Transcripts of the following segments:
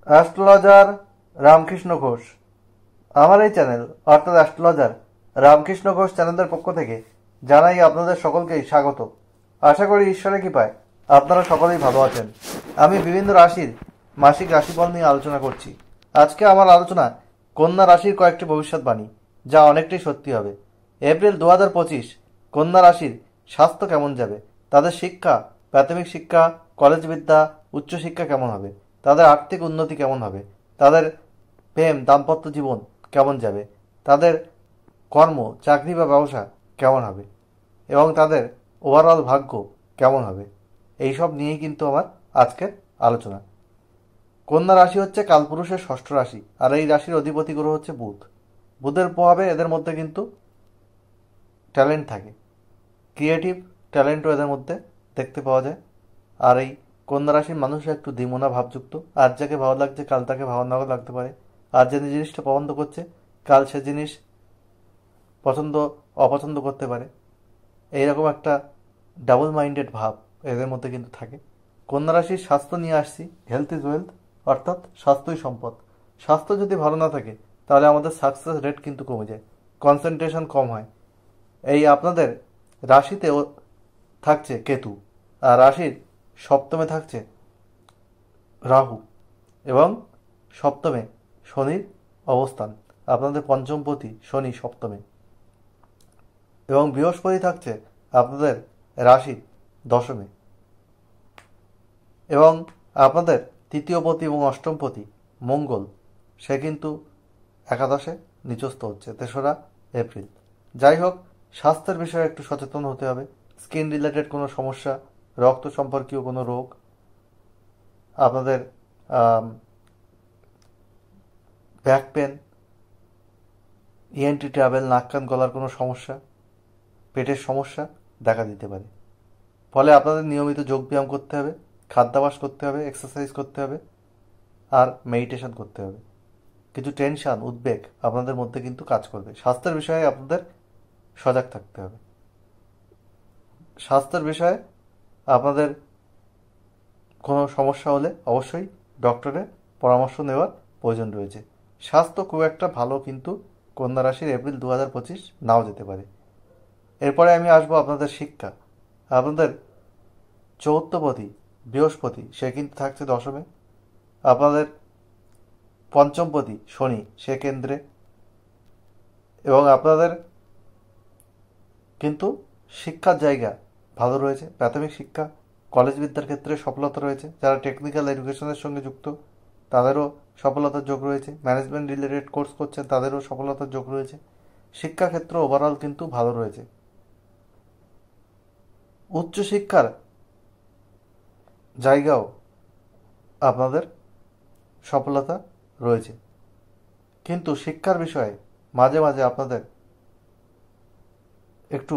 Astrologer Ramakrishna Ghosh. আমার এই channel অর্থাৎ অ্যাস্ট্রোলজার রামকৃষ্ণ ঘোষ চ্যানেলের পক্ষ থেকে জানাই আপনাদের সকলকেই স্বাগত। আশা করি ঈশ্বরের কৃপায় আপনারা সকলেই ভালো আছেন। আমি বিভিন্ন রাশির মাসিক রাশিফল নিয়ে আলোচনা করছি। আজকে আমার আলোচনা কন্যা রাশির কয়েকটি ভবিষ্যৎবাণী, যা অনেকটাই সত্যি হবে। এপ্রিল 2025 কন্যা রাশির স্বাস্থ্য কেমন যাবে, তাদের শিক্ষা, প্রাথমিক শিক্ষা, কলেজ বিদ্যা, উচ্চশিক্ষা কেমন হবে, তাদের আর্থিক উন্নতি কেমন হবে, তাদের প্রেম দাম্পত্য জীবন কেমন যাবে, তাদের কর্ম চাকরি বা ব্যবসা কেমন হবে এবং তাদের ওভারঅল ভাগ্য কেমন হবে, এইসব নিয়েই কিন্তু আমার আজকের আলোচনা। কন্যা রাশি হচ্ছে কালপুরুষের ষষ্ঠ রাশি, আর এই রাশির অধিপতি গ্রহ হচ্ছে বুধ। বুধের প্রভাবে এদের মধ্যে কিন্তু ট্যালেন্ট থাকে, ক্রিয়েটিভ ট্যালেন্টও এদের মধ্যে দেখতে পাওয়া যায়। আর এই কন্যা রাশির মানুষ একটু দ্বিমনা ভাবযুক্ত। আজ যাকে ভালো লাগছে কাল তাকে ভালো নাও লাগতে পারে। আজ যে জিনিসটা পছন্দ করছে কাল সে জিনিস পছন্দ অপছন্দ করতে পারে। এইরকম একটা ডাবল মাইন্ডেড ভাব এদের মধ্যে কিন্তু থাকে। কন্যা রাশির স্বাস্থ্য নিয়ে আসছি। হেলথ ইজ ওয়েলথ, অর্থাৎ স্বাস্থ্যই সম্পদ। স্বাস্থ্য যদি ভালো না থাকে তাহলে আমাদের সাকসেস রেট কিন্তু কমে যায়, কনসেন্ট্রেশন কম হয়। এই আপনাদের রাশিতেও থাকছে কেতু, আর রাশির সপ্তমে থাকছে রাহু এবং সপ্তমে শনির অবস্থান। আপনাদের পঞ্চমপতি শনি সপ্তমে, এবং বৃহস্পতি থাকছে আপনাদের রাশির দশমে, এবং আপনাদের তৃতীয়পতি এবং অষ্টমপতি মঙ্গল সে কিন্তু একাদশে নিচস্থ হচ্ছে 3রা এপ্রিল। যাই হোক, স্বাস্থ্যের বিষয়ে একটু সচেতন হতে হবে। স্কিন রিলেটেড কোনো সমস্যা, রক্ত সম্পর্কীয় কোনো রোগ, আপনাদের ব্যাক পেন, ইএনটি ট্রাভেল, নাক কান গলার কোনো সমস্যা, পেটের সমস্যা দেখা দিতে পারে। ফলে আপনাদের নিয়মিত যোগব্যায়াম করতে হবে, খাদ্যাভ্যাস করতে হবে, এক্সারসাইজ করতে হবে, আর মেডিটেশন করতে হবে। কিছু টেনশন উদ্বেগ আপনাদের মধ্যে কিন্তু কাজ করবে। স্বাস্থ্যের বিষয়ে আপনাদের সজাগ থাকতে হবে। স্বাস্থ্যের বিষয়ে আপনাদের কোনো সমস্যা হলে অবশ্যই ডক্টরের পরামর্শ নেওয়ার প্রয়োজন রয়েছে। স্বাস্থ্য খুব একটা ভালো কিন্তু কন্যা রাশির এপ্রিল 2025 নাও যেতে পারে। এরপরে আমি আসবো আপনাদের শিক্ষা। আপনাদের চৌথপতি বৃহস্পতি সে কিন্তু থাকছে দশমে। আপনাদের পঞ্চমপতি শনি সে কেন্দ্রে, এবং আপনাদের কিন্তু শিক্ষার জায়গা ভালো রয়েছে। প্রাথমিক শিক্ষা, কলেজ বিদ্যার ক্ষেত্রে সফলতা রয়েছে। যারা টেকনিক্যাল এডুকেশনের সঙ্গে যুক্ত তাদেরও সফলতার যোগ রয়েছে। ম্যানেজমেন্ট রিলেটেড কোর্স করছেন তাদেরও সফলতার যোগ রয়েছে। শিক্ষাক্ষেত্র ওভারঅল কিন্তু ভালো রয়েছে। উচ্চশিক্ষার জায়গাও আপনাদের সফলতা রয়েছে, কিন্তু শিক্ষার বিষয়ে মাঝে মাঝে আপনাদের একটু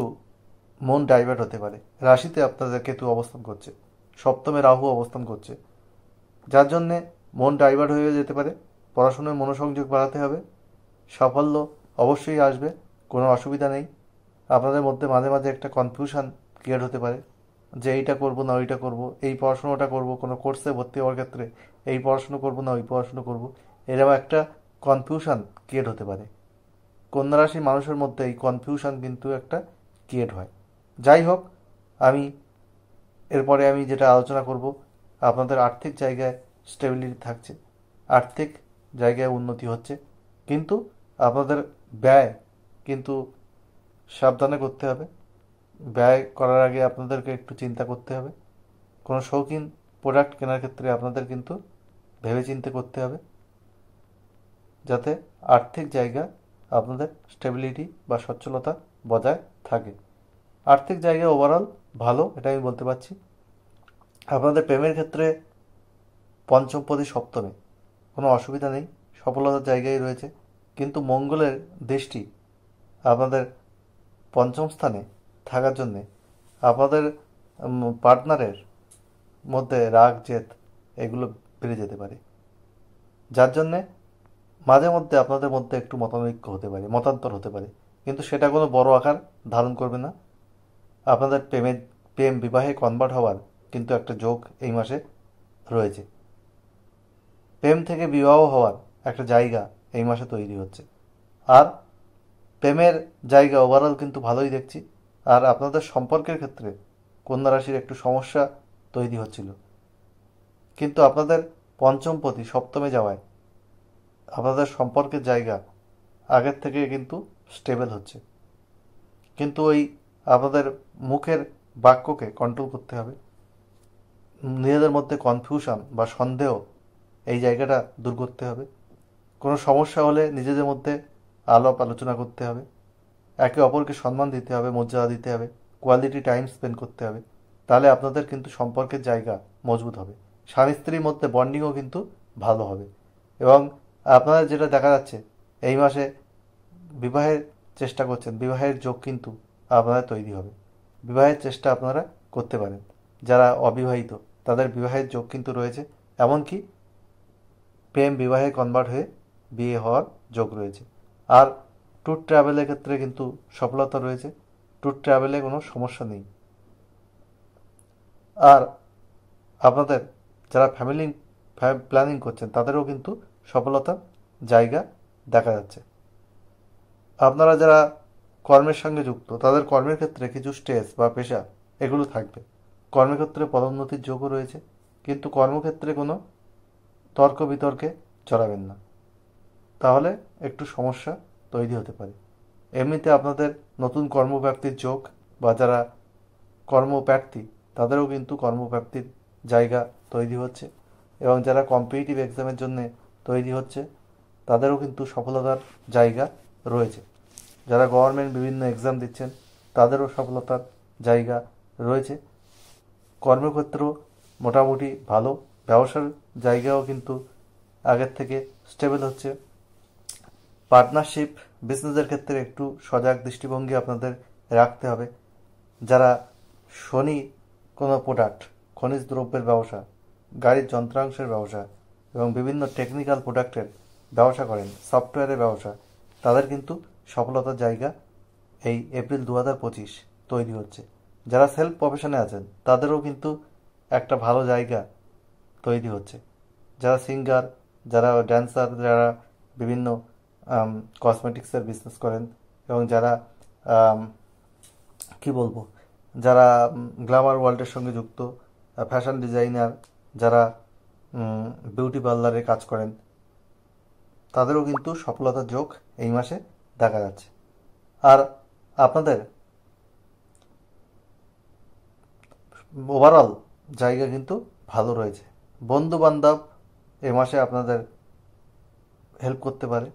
মন ডাইভার্ট হতে পারে। রাশিতে আপনাদের কেতু অবস্থান করছে, সপ্তমে রাহু অবস্থান করছে, যার জন্যে মন ডাইভার্ট হয়ে যেতে পারে। পড়াশোনায় মনোসংযোগ বাড়াতে হবে। সাফল্য অবশ্যই আসবে, কোনো অসুবিধা নেই। আপনাদের মধ্যে মাঝে মাঝে একটা কনফিউশন ক্রিয়েট হতে পারে যে এইটা করব না ওইটা করব, এই পড়াশোনাটা করব, কোনো কোর্সে ভর্তি হওয়ার ক্ষেত্রে এই পড়াশুনো করব না ওই পড়াশুনো করব, এরকম একটা কনফিউশন ক্রিয়েট হতে পারে। কন্যা রাশির মানুষের মধ্যে এই কনফিউশন কিন্তু একটা ক্রিয়েট হয়। যাই হোক, এরপরে আমি যেটা আলোচনা করব, আপনাদের আর্থিক জায়গায় স্টেবিলিটি থাকছে, আর্থিক জায়গায় উন্নতি হচ্ছে, কিন্তু আপনাদের ব্যয় কিন্তু সাবধানে করতে হবে। ব্যয় করার আগে আপনাদেরকে একটু চিন্তা করতে হবে। কোনো শৌখিন প্রোডাক্ট কেনার ক্ষেত্রে আপনাদের কিন্তু ভেবেচিন্তে করতে হবে, যাতে আর্থিক জায়গা আপনাদের স্টেবিলিটি বা সচ্ছলতা বজায় থাকে। আর্থিক জায়গা ওভারঅল ভালো, এটা আমি বলতে পারছি। আপনাদের প্রেমের ক্ষেত্রে পঞ্চমপতি সপ্তমে, কোনো অসুবিধা নেই, সফলতার জায়গায় রয়েছে। কিন্তু মঙ্গলের দৃষ্টি আপনাদের পঞ্চম স্থানে থাকার জন্যে আপনাদের পার্টনারের মধ্যে রাগ জেদ এগুলো বেড়ে যেতে পারে, যার জন্যে মাঝে মধ্যে আপনাদের মধ্যে একটু মতানৈক্য হতে পারে, মতান্তর হতে পারে, কিন্তু সেটা কোনো বড় আকার ধারণ করবে না। আপনাদের প্রেম বিবাহে কনভার্ট হওয়ার কিন্তু একটা যোগ এই মাসে রয়েছে। প্রেম থেকে বিবাহ হওয়ার একটা জায়গা এই মাসে তৈরি হচ্ছে। আর প্রেমের জায়গা ওভারঅল কিন্তু ভালোই দেখছি। আর আপনাদের সম্পর্কের ক্ষেত্রে কন্যা রাশির একটু সমস্যা তৈরি হচ্ছিল, কিন্তু আপনাদের পঞ্চমপতি সপ্তমে যাওয়ায় আপনাদের সম্পর্কের জায়গা আগের থেকে কিন্তু স্টেবল হচ্ছে। কিন্তু ওই আপনাদের মুখের বাক্যকে কন্ট্রোল করতে হবে। নিজেদের মধ্যে কনফিউশন বা সন্দেহ এই জায়গাটা দূর করতে হবে। কোনো সমস্যা হলে নিজেদের মধ্যে আলাপ আলোচনা করতে হবে, একে অপরকে সম্মান দিতে হবে, মর্যাদা দিতে হবে, কোয়ালিটি টাইম স্পেন্ড করতে হবে। তাহলে আপনাদের কিন্তু সম্পর্কের জায়গা মজবুত হবে, স্বামী স্ত্রীর মধ্যে বন্ডিংও কিন্তু ভালো হবে। এবং আপনাদের যেটা দেখা যাচ্ছে এই মাসে বিবাহের চেষ্টা করছেন, বিবাহের যোগ কিন্তু আপনাদের তৈরি হবে। বিবাহের চেষ্টা আপনারা করতে পারেন। যারা অবিবাহিত তাদের বিবাহের যোগ কিন্তু রয়েছে, এমনকি প্রেম বিবাহে কনভার্ট হয়ে বিয়ে হওয়ার যোগ রয়েছে। আর ট্যুর ট্রাভেলের ক্ষেত্রে কিন্তু সফলতা রয়েছে, ট্যুর ট্রাভেলে কোনো সমস্যা নেই। আর আপনাদের যারা ফ্যামিলি প্ল্যানিং করছেন তাদেরও কিন্তু সফলতার জায়গা দেখা যাচ্ছে। আপনারা যারা কর্মের সঙ্গে যুক্ত তাদের কর্মের ক্ষেত্রে কিছু স্ট্রেস বা পেশা এগুলো থাকবে। কর্মক্ষেত্রে পদোন্নতির যোগও রয়েছে, কিন্তু কর্মক্ষেত্রে কোনো তর্ক বিতর্কে জড়াবেন না, তাহলে একটু সমস্যা তৈরি হতে পারে। এমনিতে আপনাদের নতুন কর্মপ্রাপ্তির যোগ, বা যারা কর্মপ্রার্থী তাদেরও কিন্তু কর্মপ্রাপ্তির জায়গা তৈরি হচ্ছে। এবং যারা কম্পিটিটিভ এক্সামের জন্য তৈরি হচ্ছে তাদেরও কিন্তু সফলতার জায়গা রয়েছে। যারা গভর্নমেন্ট বিভিন্ন এক্সাম দিচ্ছেন তাদেরও সফলতার জায়গা রয়েছে। কর্মক্ষেত্র মোটামুটি ভালো, ব্যবসার জায়গাও কিন্তু আগের থেকে স্টেবল হচ্ছে। পার্টনারশিপ বিজনেসের ক্ষেত্রে একটু সজাগ দৃষ্টিভঙ্গি আপনাদের রাখতে হবে। যারা শনি কোনো প্রোডাক্ট, খনিজ দ্রব্যের ব্যবসা, গাড়ির যন্ত্রাংশের ব্যবসা এবং বিভিন্ন টেকনিক্যাল প্রোডাক্টের ব্যবসা করেন, সফটওয়্যারের ব্যবসা, তাদের কিন্তু সফলতার জায়গা এই এপ্রিল 2025 তৈরি হচ্ছে। যারা সেলফ প্রফেশনে আছেন তাদেরও কিন্তু একটা ভালো জায়গা তৈরি হচ্ছে। যারা সিঙ্গার, যারা ড্যান্সার, যারা বিভিন্ন কসমেটিক্সের বিজনেস করেন, এবং যারা কি বলবো, যারা গ্ল্যামার ওয়ার্ল্ডের সঙ্গে যুক্ত, ফ্যাশন ডিজাইনার, যারা বিউটি পার্লারে কাজ করেন, তাদেরও কিন্তু সফলতার যোগ এই মাসে দেখা যাচ্ছে। আর আপনাদের ওভারঅল জায়গা কিন্তু ভালো রয়েছে। বন্ধু বান্ধব এ মাসে আপনাদের হেল্প করতে পারে,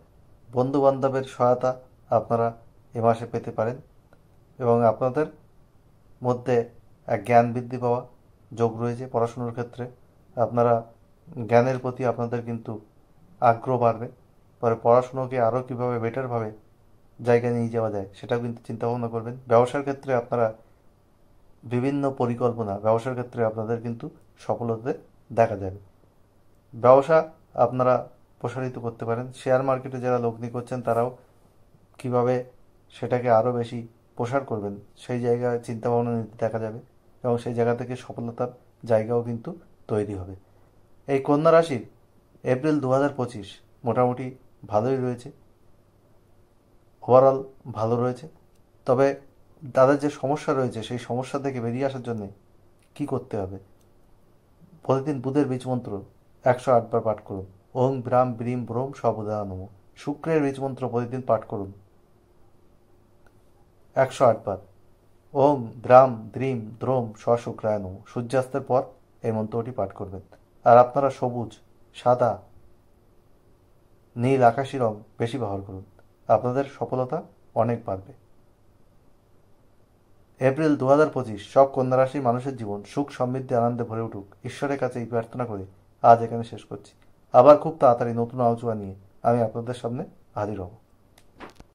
বন্ধু বান্ধবের সহায়তা আপনারা এ মাসে পেতে পারেন। এবং আপনাদের মধ্যে এক জ্ঞান বৃদ্ধি পাওয়া যোগ রয়েছে। পড়াশুনোর ক্ষেত্রে আপনারা জ্ঞানের প্রতি আপনাদের কিন্তু আগ্রহ বাড়বে। পরে পড়াশুনোকে আরও কীভাবে বেটারভাবে জায়গায় নিয়ে যাওয়া যায় সেটাও কিন্তু চিন্তাভাবনা করবেন। ব্যবসার ক্ষেত্রে আপনারা বিভিন্ন পরিকল্পনা, ব্যবসার ক্ষেত্রে আপনাদের কিন্তু সফলতা দেখা যাবে। ব্যবসা আপনারা প্রসারিত করতে পারেন। শেয়ার মার্কেটে যারা লগ্নি করছেন তারাও কিভাবে সেটাকে আরও বেশি প্রসার করবেন সেই জায়গায় চিন্তাভাবনা নিতে দেখা যাবে, এবং সেই জায়গা থেকে সফলতার জায়গাও কিন্তু তৈরি হবে। এই কন্যা রাশির এপ্রিল 2025 মোটামুটি ভালোই রয়েছে, ওভারঅল ভালো রয়েছে। তবে তাদের যে সমস্যা রয়েছে সেই সমস্যা থেকে বেরিয়ে আসার জন্য কি করতে হবে? প্রতিদিন বুধের বীজমন্ত্র 108 বার পাঠ করুন। ওং ব্রাম ব্রিম ব্রোম সবুদা নম। শুক্রের বীজমন্ত্র প্রতিদিন পাঠ করুন 108 বার। ওং দ্রাম দ্রিম দ্রোম শুক্রায় নম। সূর্যাস্তের পর এই মন্ত্রটি পাঠ করবেন। আর আপনারা সবুজ, সাদা, নীল, আকাশি রং বেশি ব্যবহার করুন, আপনাদের সফলতা অনেক বাড়বে। এপ্রিল 2025 সব কন্যা রাশির মানুষের জীবন সুখ সমৃদ্ধি আনন্দে ভরে উঠুক, ঈশ্বরের কাছে এই প্রার্থনা করে আজ এখানে শেষ করছি। আবার খুব তাড়াতাড়ি নতুন আলোচনা নিয়ে আমি আপনাদের সামনে হাজির হব।